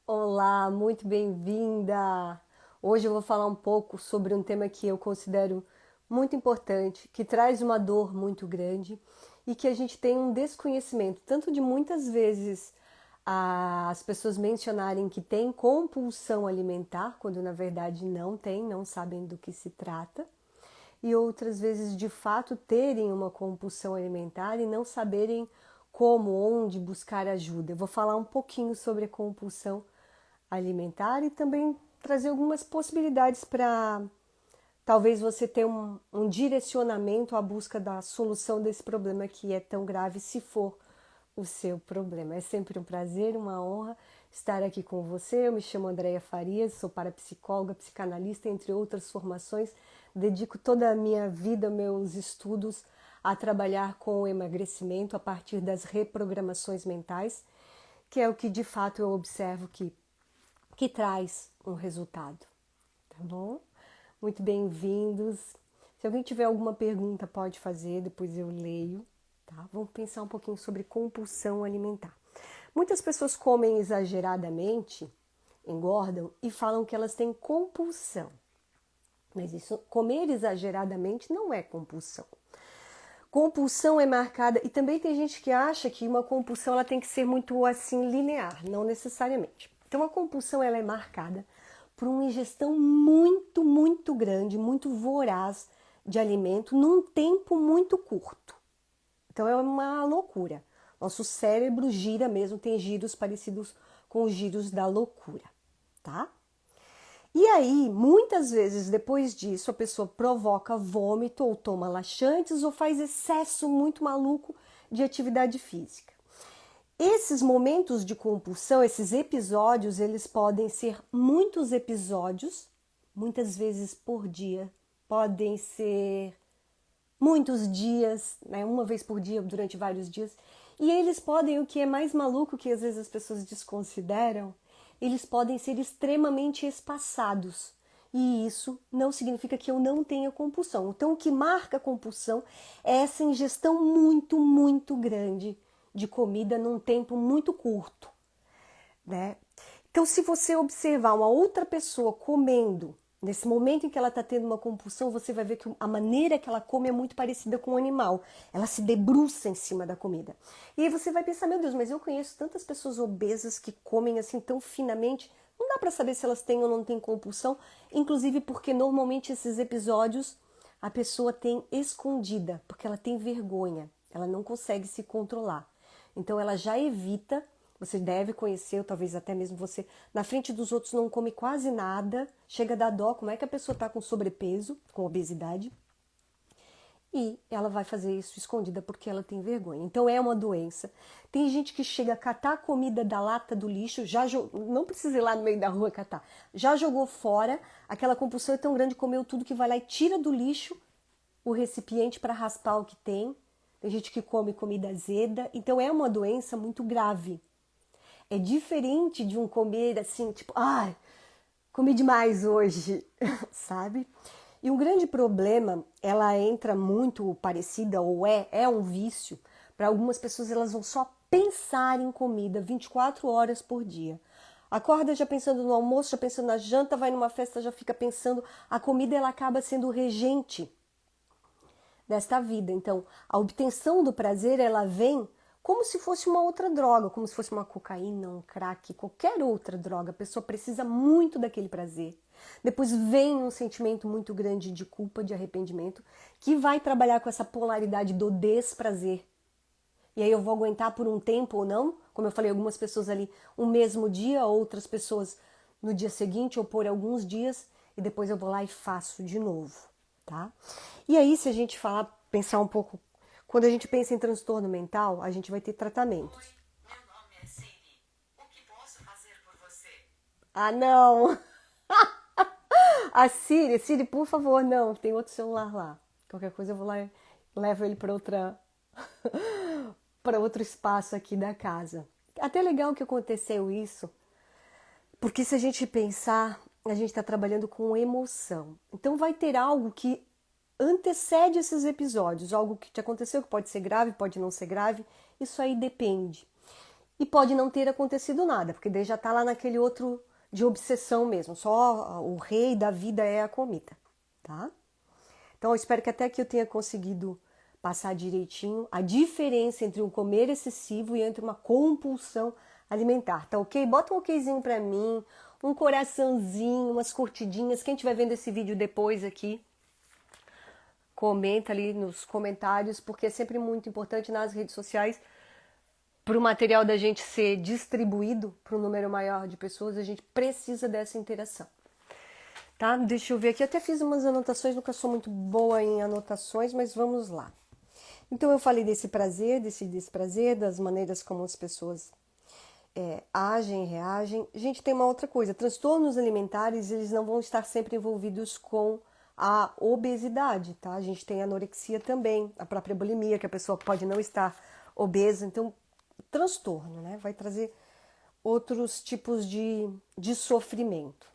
Olá, muito bem-vinda! Hoje eu vou falar um pouco sobre um tema que eu considero muito importante, que traz uma dor muito grande e que a gente tem um desconhecimento, tanto de muitas vezes as pessoas mencionarem que tem compulsão alimentar, quando na verdade não tem, não sabem do que se trata, e outras vezes de fato terem uma compulsão alimentar e não saberem como, onde buscar ajuda. Eu vou falar um pouquinho sobre a compulsão alimentar e também trazer algumas possibilidades para talvez você ter um direcionamento à busca da solução desse problema que é tão grave, se for o seu problema. É sempre um prazer, uma honra estar aqui com você. Eu me chamo Andréia Farias, sou parapsicóloga, psicanalista, entre outras formações. Dedico toda a minha vida, meus estudos, a trabalhar com o emagrecimento a partir das reprogramações mentais, que é o que de fato eu observo que traz um resultado, tá bom? Muito bem-vindos. Se alguém tiver alguma pergunta, pode fazer, depois eu leio, tá? Vamos pensar um pouquinho sobre compulsão alimentar. Muitas pessoas comem exageradamente, engordam e falam que elas têm compulsão. Mas isso, comer exageradamente não é compulsão. Compulsão é marcada, e também tem gente que acha que uma compulsão ela tem que ser muito assim linear, não necessariamente. Então a compulsão ela é marcada por uma ingestão muito grande, muito voraz de alimento num tempo muito curto. Então é uma loucura. Nosso cérebro gira mesmo, tem giros parecidos com os giros da loucura, tá? E aí, muitas vezes depois disso, a pessoa provoca vômito ou toma laxantes ou faz excesso muito maluco de atividade física. Esses momentos de compulsão, esses episódios, eles podem ser muitos episódios, muitas vezes por dia, podem ser muitos dias, né, uma vez por dia durante vários dias. E eles podem, o que é mais maluco que às vezes as pessoas desconsideram, eles podem ser extremamente espaçados. E isso não significa que eu não tenha compulsão. Então, o que marca a compulsão é essa ingestão muito grande de comida num tempo muito curto, né? Então, se você observar uma outra pessoa comendo, nesse momento em que ela está tendo uma compulsão, você vai ver que a maneira que ela come é muito parecida com o animal. Ela se debruça em cima da comida. E aí você vai pensar, meu Deus, mas eu conheço tantas pessoas obesas que comem assim tão finamente. Não dá para saber se elas têm ou não têm compulsão, inclusive porque normalmente esses episódios a pessoa tem escondida, porque ela tem vergonha, ela não consegue se controlar. Então ela já evita. Você deve conhecer, ou talvez até mesmo você, na frente dos outros não come quase nada, chega a dar dó, como é que a pessoa está com sobrepeso, com obesidade, e ela vai fazer isso escondida porque ela tem vergonha. Então é uma doença. Tem gente que chega a catar a comida da lata do lixo, não precisa ir lá no meio da rua catar, já jogou fora, aquela compulsão é tão grande, comeu tudo que vai lá e tira do lixo o recipiente para raspar o que tem. Tem gente que come comida azeda, então é uma doença muito grave. É diferente de um comer assim, tipo, ai, comi demais hoje, sabe? E um grande problema, ela entra muito parecida, ou é um vício. Para algumas pessoas, elas vão só pensar em comida 24 horas por dia. Acorda já pensando no almoço, já pensando na janta, vai numa festa, já fica pensando. A comida, ela acaba sendo o regente desta vida. Então, a obtenção do prazer, ela vem como se fosse uma outra droga, como se fosse uma cocaína, um crack, qualquer outra droga. A pessoa precisa muito daquele prazer. Depois vem um sentimento muito grande de culpa, de arrependimento, que vai trabalhar com essa polaridade do desprazer. E aí eu vou aguentar por um tempo ou não, como eu falei, algumas pessoas ali um mesmo dia, outras pessoas no dia seguinte ou por alguns dias, e depois eu vou lá e faço de novo, tá? E aí, se a gente falar, pensar um pouco, quando a gente pensa em transtorno mental, a gente vai ter tratamentos. Oi, meu nome é Siri. O que posso fazer por você? Ah, não! A Siri, por favor, não, tem outro celular lá. Qualquer coisa eu vou lá e levo ele para outra para outro espaço aqui da casa. Até legal que aconteceu isso, porque se a gente pensar, a gente está trabalhando com emoção. Então vai ter algo que antecede esses episódios, algo que te aconteceu, que pode ser grave, pode não ser grave, isso aí depende. e pode não ter acontecido nada, porque daí já está lá naquele outro de obsessão mesmo, só o rei da vida é a comida, tá? Então eu espero que até aqui eu tenha conseguido passar direitinho a diferença entre um comer excessivo e entre uma compulsão alimentar, tá ok? Bota um okzinho pra mim, um coraçãozinho, umas curtidinhas, quem estiver vendo esse vídeo depois aqui, comenta ali nos comentários, porque é sempre muito importante nas redes sociais, para o material da gente ser distribuído para um número maior de pessoas, a gente precisa dessa interação. Tá? Deixa eu ver aqui, eu até fiz umas anotações, nunca sou muito boa em anotações, mas vamos lá. Então eu falei desse prazer, desse desprazer, das maneiras como as pessoas agem, reagem. Gente, tem uma outra coisa, transtornos alimentares, eles não vão estar sempre envolvidos com a obesidade, tá? A gente tem anorexia também, a própria bulimia, que a pessoa pode não estar obesa, então transtorno, né? Vai trazer outros tipos de sofrimento.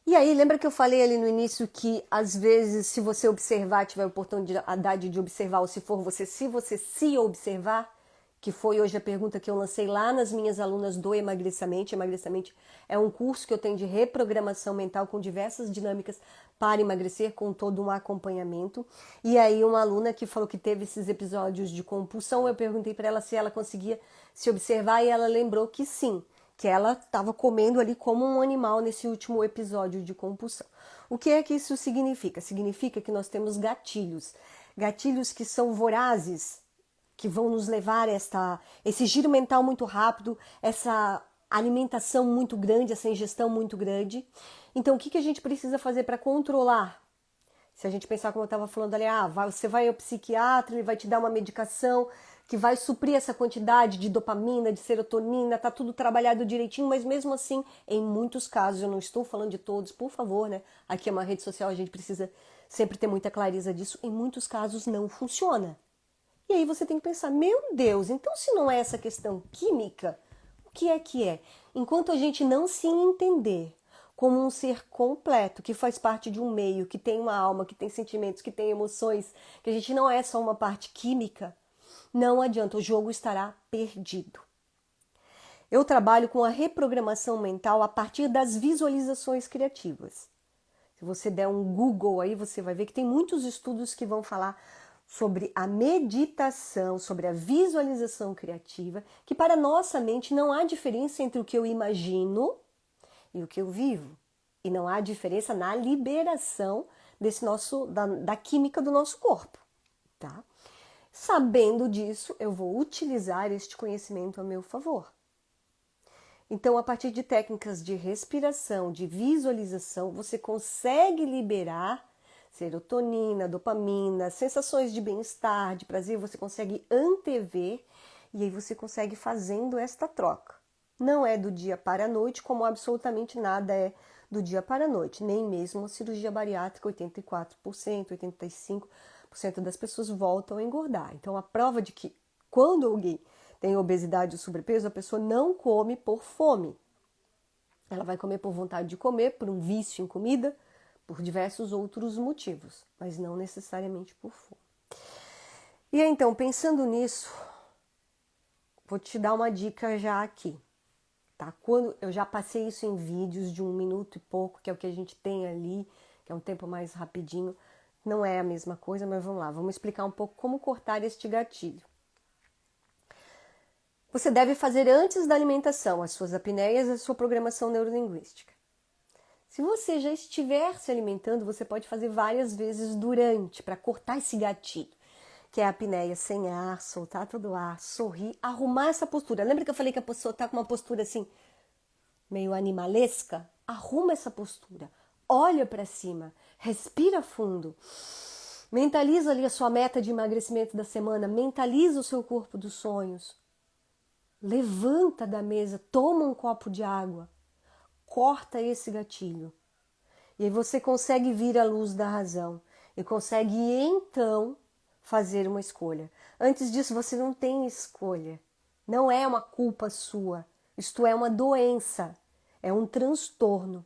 E aí, lembra que eu falei ali no início que, às vezes, se você observar, tiver a oportunidade de observar, ou se você se observar, que foi hoje a pergunta que eu lancei lá nas minhas alunas do Emagrecamente. Emagrecamente é um curso que eu tenho de reprogramação mental com diversas dinâmicas para emagrecer, com todo um acompanhamento. E aí uma aluna que falou que teve esses episódios de compulsão, eu perguntei para ela se ela conseguia se observar e ela lembrou que sim, que ela estava comendo ali como um animal nesse último episódio de compulsão. O que é que isso significa? Significa que nós temos gatilhos, gatilhos que são vorazes, que vão nos levar a esse giro mental muito rápido, essa alimentação muito grande, essa ingestão muito grande. Então, o que a gente precisa fazer para controlar? Se a gente pensar como eu estava falando ali, você vai ao psiquiatra, ele vai te dar uma medicação que vai suprir essa quantidade de dopamina, de serotonina, tá tudo trabalhado direitinho, mas mesmo assim, em muitos casos, eu não estou falando de todos, por favor, né? Aqui é uma rede social, a gente precisa sempre ter muita clareza disso, em muitos casos não funciona. E aí você tem que pensar, meu Deus, então se não é essa questão química, o que é que é? Enquanto a gente não se entender como um ser completo, que faz parte de um meio, que tem uma alma, que tem sentimentos, que tem emoções, que a gente não é só uma parte química, não adianta, o jogo estará perdido. Eu trabalho com a reprogramação mental a partir das visualizações criativas. Se você der um Google aí, você vai ver que tem muitos estudos que vão falar sobre a meditação, sobre a visualização criativa, que para nossa mente não há diferença entre o que eu imagino e o que eu vivo. E não há diferença na liberação da química do nosso corpo, tá? Sabendo disso, eu vou utilizar este conhecimento a meu favor. Então, a partir de técnicas de respiração, de visualização, você consegue liberar serotonina, dopamina, sensações de bem-estar, de prazer, você consegue antever e aí você consegue fazendo esta troca. Não é do dia para a noite, como absolutamente nada é do dia para a noite, nem mesmo a cirurgia bariátrica, 84%, 85% das pessoas voltam a engordar. Então, a prova de que quando alguém tem obesidade ou sobrepeso, a pessoa não come por fome. Ela vai comer por vontade de comer, por um vício em comida, por diversos outros motivos, mas não necessariamente por fome. E aí, então, pensando nisso, vou te dar uma dica já aqui, tá? Quando eu já passei isso em vídeos de 1 minuto e pouco, que é o que a gente tem ali, que é um tempo mais rapidinho, não é a mesma coisa, mas vamos lá, vamos explicar um pouco como cortar este gatilho. Você deve fazer antes da alimentação as suas apneias e a sua programação neurolinguística. Se você já estiver se alimentando, você pode fazer várias vezes durante, para cortar esse gatilho, que é a apneia sem ar, soltar todo o ar, sorrir, arrumar essa postura. Lembra que eu falei que a pessoa está com uma postura assim, meio animalesca? Arruma essa postura, olha para cima, respira fundo, mentaliza ali a sua meta de emagrecimento da semana, mentaliza o seu corpo dos sonhos. Levanta da mesa, toma um copo de água, corta esse gatilho. E aí você consegue vir à luz da razão e consegue então fazer uma escolha. Antes disso você não tem escolha. Não é uma culpa sua. Isto é uma doença, é um transtorno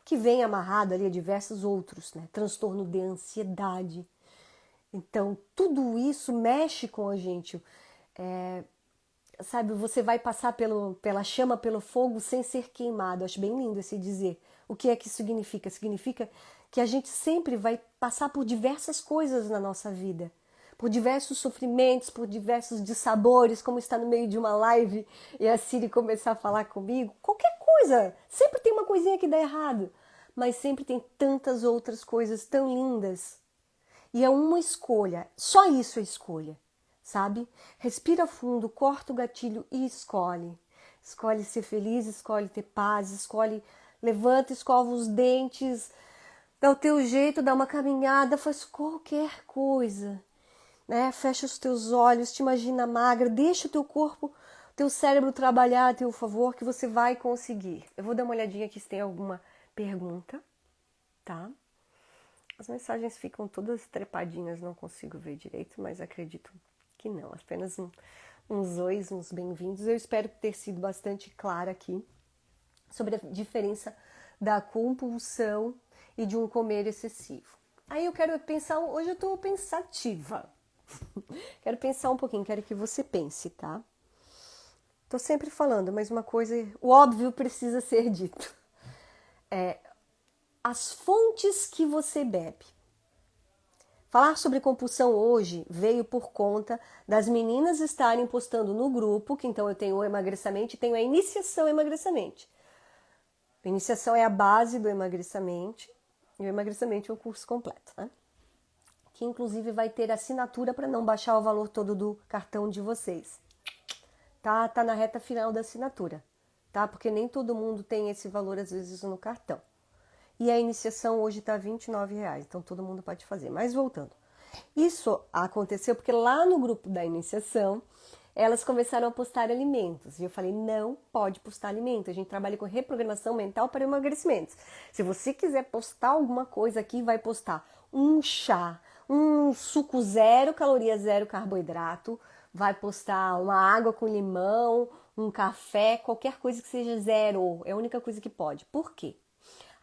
que vem amarrado ali a diversos outros, né? Transtorno de ansiedade. Então tudo isso mexe com a gente. sabe, você vai passar pela chama, pelo fogo sem ser queimado. Eu acho bem lindo esse dizer. O que é que significa? Significa que a gente sempre vai passar por diversas coisas na nossa vida, por diversos sofrimentos, por diversos dissabores, como está no meio de uma live e a Siri começar a falar comigo. Qualquer coisa, sempre tem uma coisinha que dá errado, mas sempre tem tantas outras coisas tão lindas. E é uma escolha, só isso é escolha, sabe? Respira fundo, corta o gatilho e escolhe. Escolhe ser feliz, escolhe ter paz, escolhe, levanta, escova os dentes, dá o teu jeito, dá uma caminhada, faz qualquer coisa, né? Fecha os teus olhos, te imagina magra, deixa o teu corpo, teu cérebro trabalhar a teu favor que você vai conseguir. Eu vou dar uma olhadinha aqui se tem alguma pergunta, tá? As mensagens ficam todas trepadinhas, não consigo ver direito, mas acredito que não. Apenas uns ois, uns bem-vindos. Eu espero ter sido bastante clara aqui sobre a diferença da compulsão e de um comer excessivo. Aí eu quero pensar, hoje eu tô pensativa. Quero pensar um pouquinho, quero que você pense, tá? Tô sempre falando, mas uma coisa, o óbvio precisa ser dito. As fontes que você bebe. Falar sobre compulsão hoje veio por conta das meninas estarem postando no grupo, que então eu tenho o emagrecimento e tenho a iniciação emagrecimento. A iniciação é a base do emagrecimento e o emagrecimento é o curso completo, né? Que inclusive vai ter assinatura para não baixar o valor todo do cartão de vocês. Tá na reta final da assinatura, tá? Porque nem todo mundo tem esse valor às vezes no cartão. E a iniciação hoje está R$29, então todo mundo pode fazer. Mas voltando, isso aconteceu porque lá no grupo da iniciação, elas começaram a postar alimentos. E eu falei, não pode postar alimento, a gente trabalha com reprogramação mental para emagrecimentos. Se você quiser postar alguma coisa aqui, vai postar um chá, um suco zero caloria, zero carboidrato, vai postar uma água com limão, um café, qualquer coisa que seja zero, é a única coisa que pode. Por quê?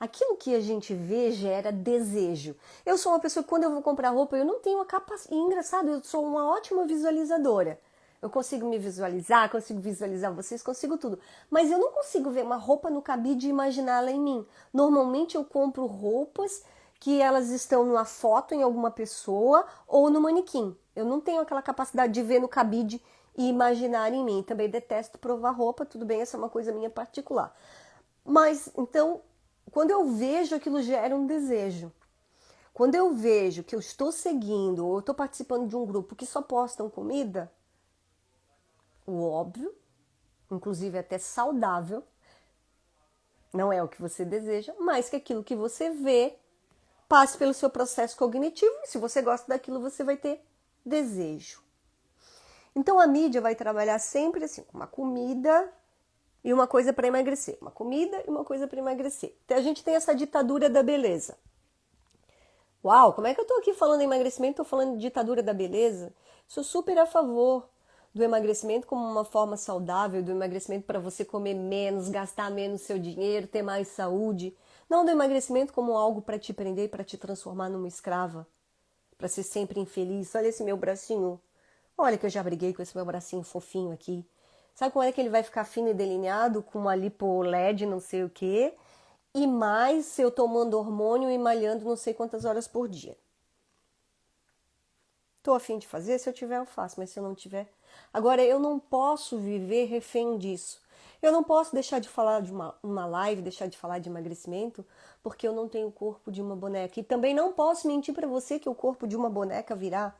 Aquilo que a gente vê gera desejo. Eu sou uma pessoa que quando eu vou comprar roupa, eu não tenho a capacidade. Engraçado, eu sou uma ótima visualizadora. Eu consigo me visualizar, consigo visualizar vocês, consigo tudo. Mas eu não consigo ver uma roupa no cabide e imaginá-la em mim. Normalmente eu compro roupas que elas estão numa foto em alguma pessoa ou no manequim. Eu não tenho aquela capacidade de ver no cabide e imaginar em mim. Também detesto provar roupa, tudo bem, essa é uma coisa minha particular. Mas, então, quando eu vejo, aquilo gera um desejo. Quando eu vejo que eu estou seguindo ou estou participando de um grupo que só postam comida, o óbvio, inclusive até saudável, não é o que você deseja, mas que aquilo que você vê passe pelo seu processo cognitivo e se você gosta daquilo, você vai ter desejo. Então a mídia vai trabalhar sempre assim, com uma comida e uma coisa para emagrecer. Uma comida e uma coisa para emagrecer. Então a gente tem essa ditadura da beleza. Uau, como é que eu tô aqui falando em emagrecimento, tô falando de ditadura da beleza? Sou super a favor do emagrecimento como uma forma saudável, do emagrecimento para você comer menos, gastar menos seu dinheiro, ter mais saúde. Não do emagrecimento como algo para te prender, para te transformar numa escrava, para ser sempre infeliz. Olha esse meu bracinho. Olha que eu já briguei com esse meu bracinho fofinho aqui. Sabe como é que ele vai ficar fino e delineado com uma lipo LED, não sei o quê? E mais eu tomando hormônio e malhando não sei quantas horas por dia. Tô a fim de fazer, se eu tiver eu faço, mas se eu não tiver... Agora, eu não posso viver refém disso. Eu não posso deixar de falar de uma live, deixar de falar de emagrecimento, porque eu não tenho o corpo de uma boneca. E também não posso mentir para você que o corpo de uma boneca virá.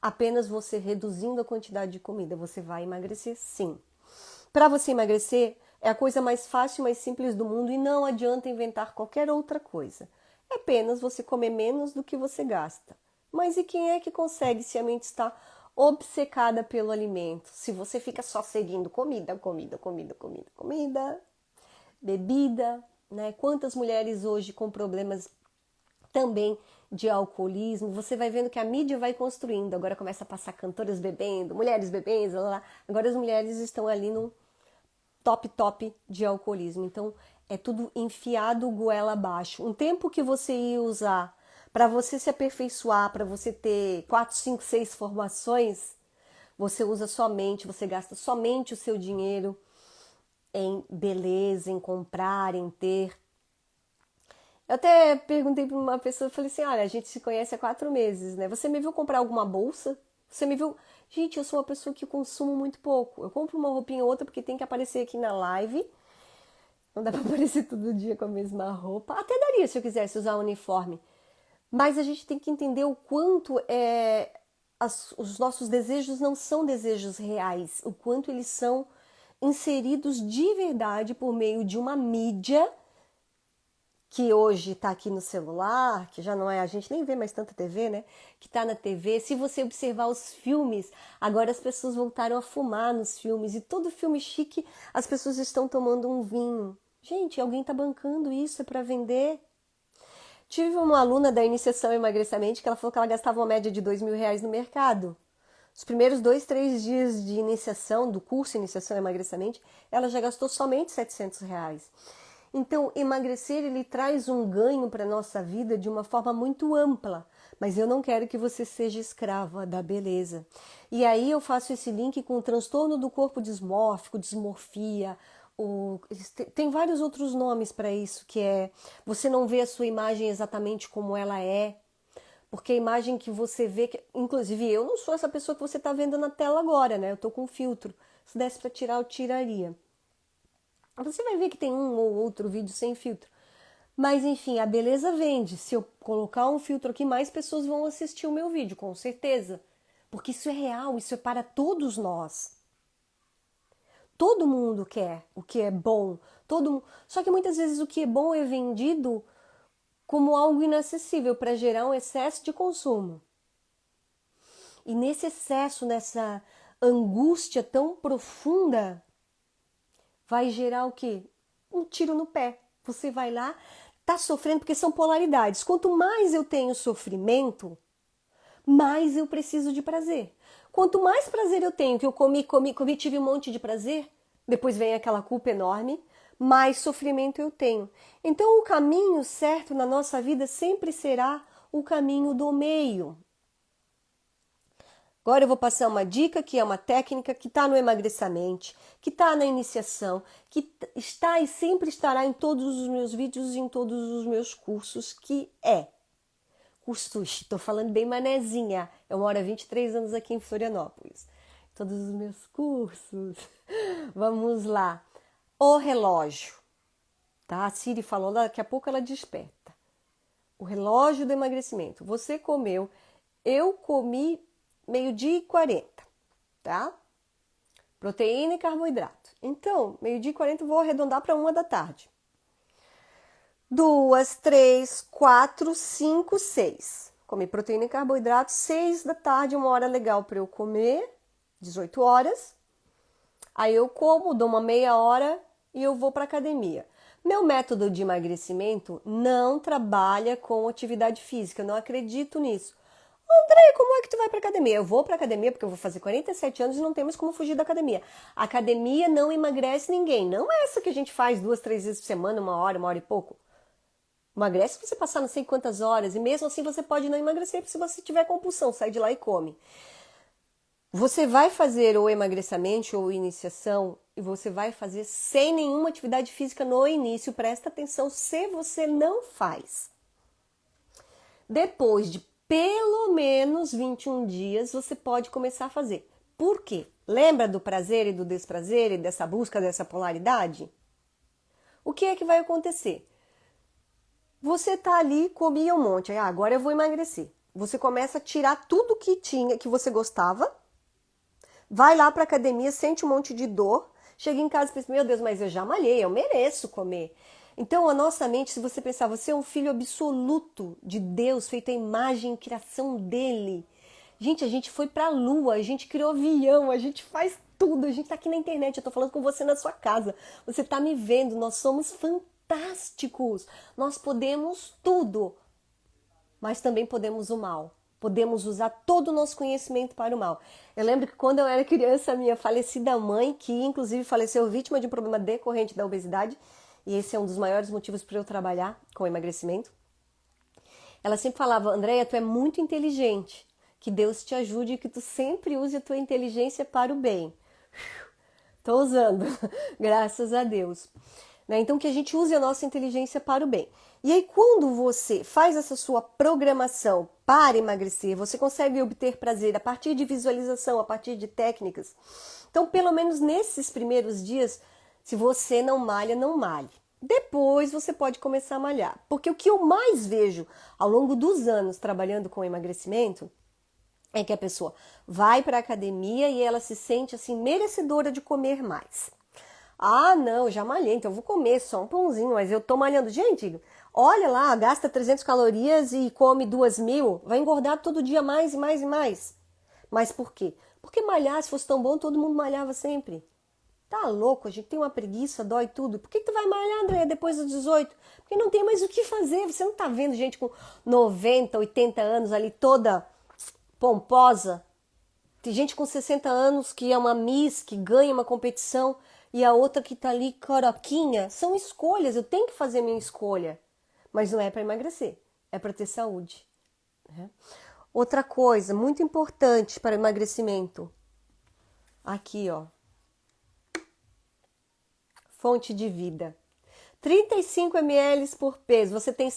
Apenas você reduzindo a quantidade de comida, você vai emagrecer sim. Para você emagrecer, é a coisa mais fácil e mais simples do mundo e não adianta inventar qualquer outra coisa. É apenas você comer menos do que você gasta. Mas e quem é que consegue se a mente está obcecada pelo alimento? Se você fica só seguindo comida, comida, comida, comida, comida, bebida, né? Quantas mulheres hoje com problemas também de alcoolismo, você vai vendo que a mídia vai construindo, agora começa a passar cantoras bebendo, mulheres bebendo, lá, lá. Agora as mulheres estão ali no top de alcoolismo, então é tudo enfiado goela abaixo. Um tempo que você ia usar para você se aperfeiçoar, para você ter 4, 5, 6 formações, você usa somente, você gasta somente o seu dinheiro em beleza, em comprar, em ter. Eu até perguntei para uma pessoa, falei assim, olha, a gente se conhece há 4 meses, né? Você me viu comprar alguma bolsa? Você me viu... Gente, eu sou uma pessoa que consumo muito pouco. Eu compro uma roupinha ou outra porque tem que aparecer aqui na live. Não dá para aparecer todo dia com a mesma roupa. Até daria se eu quisesse usar um uniforme. Mas a gente tem que entender o quanto os nossos desejos não são desejos reais. O quanto eles são inseridos de verdade por meio de uma mídia que hoje está aqui no celular, que já não é, a gente nem vê mais tanta TV, né? Que está na TV. Se você observar os filmes, agora as pessoas voltaram a fumar nos filmes e todo filme chique as pessoas estão tomando um vinho. Gente, alguém está bancando isso, é para vender. Tive uma aluna da iniciação emagrecimento que ela falou que ela gastava uma média de R$ 2.000 no mercado. Os primeiros 2, 3 dias de iniciação, do curso Iniciação Emagrecimento, ela já gastou somente R$ 700. Então, emagrecer, ele traz um ganho para a nossa vida de uma forma muito ampla. Mas eu não quero que você seja escrava da beleza. E aí eu faço esse link com o transtorno do corpo dismórfico, dismorfia. Tem vários outros nomes para isso, que é você não vê a sua imagem exatamente como ela é. Porque a imagem que você vê, inclusive eu não sou essa pessoa que você está vendo na tela agora, né? Eu estou com filtro. Se desse para tirar, eu tiraria. Você vai ver que tem um ou outro vídeo sem filtro. Mas enfim, a beleza vende. Se eu colocar um filtro aqui, mais pessoas vão assistir o meu vídeo, com certeza. Porque isso é real, isso é para todos nós. Todo mundo quer o que é bom. Só que muitas vezes o que é bom é vendido como algo inacessível para gerar um excesso de consumo. E nesse excesso, nessa angústia tão profunda, vai gerar o quê? Um tiro no pé. Você vai lá, tá sofrendo, porque são polaridades. Quanto mais eu tenho sofrimento, mais eu preciso de prazer. Quanto mais prazer eu tenho, que eu comi, tive um monte de prazer, depois vem aquela culpa enorme, mais sofrimento eu tenho. Então o caminho certo na nossa vida sempre será o caminho do meio. Agora eu vou passar uma dica que é uma técnica que está no emagrecimento, que está na iniciação, que está e sempre estará em todos os meus vídeos e em todos os meus cursos, que é cursos. Estou falando bem manezinha. Eu moro há 23 anos aqui em Florianópolis. Todos os meus cursos. Vamos lá. O relógio. Tá? A Siri falou, daqui a pouco ela desperta. O relógio do emagrecimento. Você comeu, eu comi 12h40, tá? Proteína e carboidrato. Então, 12h40 eu vou arredondar para 1 da tarde. 2, 3, 4, 5, 6. Comi proteína e carboidrato, 6 da tarde, uma hora legal para eu comer, 18 horas. Aí eu como, dou uma meia hora e eu vou para academia. Meu método de emagrecimento não trabalha com atividade física, eu não acredito nisso. André, como é que tu vai pra academia? Eu vou pra academia porque eu vou fazer 47 anos e não temos como fugir da academia. A academia não emagrece ninguém. Não é essa que a gente faz 2, 3 vezes por semana, uma hora e pouco. Emagrece se você passar não sei quantas horas. E mesmo assim você pode não emagrecer se você tiver compulsão. Sai de lá e come. Você vai fazer ou emagrecimento ou iniciação e você vai fazer sem nenhuma atividade física no início. Presta atenção se você não faz. Depois de pelo menos 21 dias você pode começar a fazer. Por quê? Lembra do prazer e do desprazer e dessa busca dessa polaridade? O que é que vai acontecer? Você tá ali, comia um monte, agora eu vou emagrecer. Você começa a tirar tudo que tinha, que você gostava, vai lá pra academia, sente um monte de dor, chega em casa e pensa, meu Deus, mas eu já malhei, eu mereço comer. Então, a nossa mente, se você pensar, você é um filho absoluto de Deus, feito à imagem e criação dele. Gente, a gente foi pra lua, a gente criou avião, a gente faz tudo, a gente tá aqui na internet, eu tô falando com você na sua casa. Você tá me vendo, nós somos fantásticos. Nós podemos tudo, mas também podemos o mal. Podemos usar todo o nosso conhecimento para o mal. Eu lembro que quando eu era criança, minha falecida mãe, que inclusive faleceu vítima de um problema decorrente da obesidade, e esse é um dos maiores motivos para eu trabalhar com emagrecimento. Ela sempre falava, Andréia, tu é muito inteligente. Que Deus te ajude e que tu sempre use a tua inteligência para o bem. Tô usando, graças a Deus. Né? Então, que a gente use a nossa inteligência para o bem. E aí, quando você faz essa sua programação para emagrecer, você consegue obter prazer a partir de visualização, a partir de técnicas. Então, pelo menos nesses primeiros dias, se você não malha, não malhe. Depois você pode começar a malhar. Porque o que eu mais vejo ao longo dos anos trabalhando com emagrecimento é que a pessoa vai para a academia e ela se sente assim merecedora de comer mais. Ah, não, eu já malhei, então eu vou comer só um pãozinho, mas eu tô malhando. Gente, olha lá, gasta 300 calorias e come 2.000, vai engordar todo dia mais e mais e mais. Mas por quê? Porque malhar, se fosse tão bom, todo mundo malhava sempre. Tá louco, a gente tem uma preguiça, dói tudo. Por que tu vai malhar, André, depois dos 18? Porque não tem mais o que fazer. Você não tá vendo gente com 90, 80 anos ali toda pomposa? Tem gente com 60 anos que é uma Miss, que ganha uma competição, e a outra que tá ali coroquinha. São escolhas, eu tenho que fazer minha escolha. Mas não é para emagrecer, é para ter saúde. Né? Outra coisa muito importante para emagrecimento. Aqui, ó. Fonte de vida. 35 ml por peso. Você tem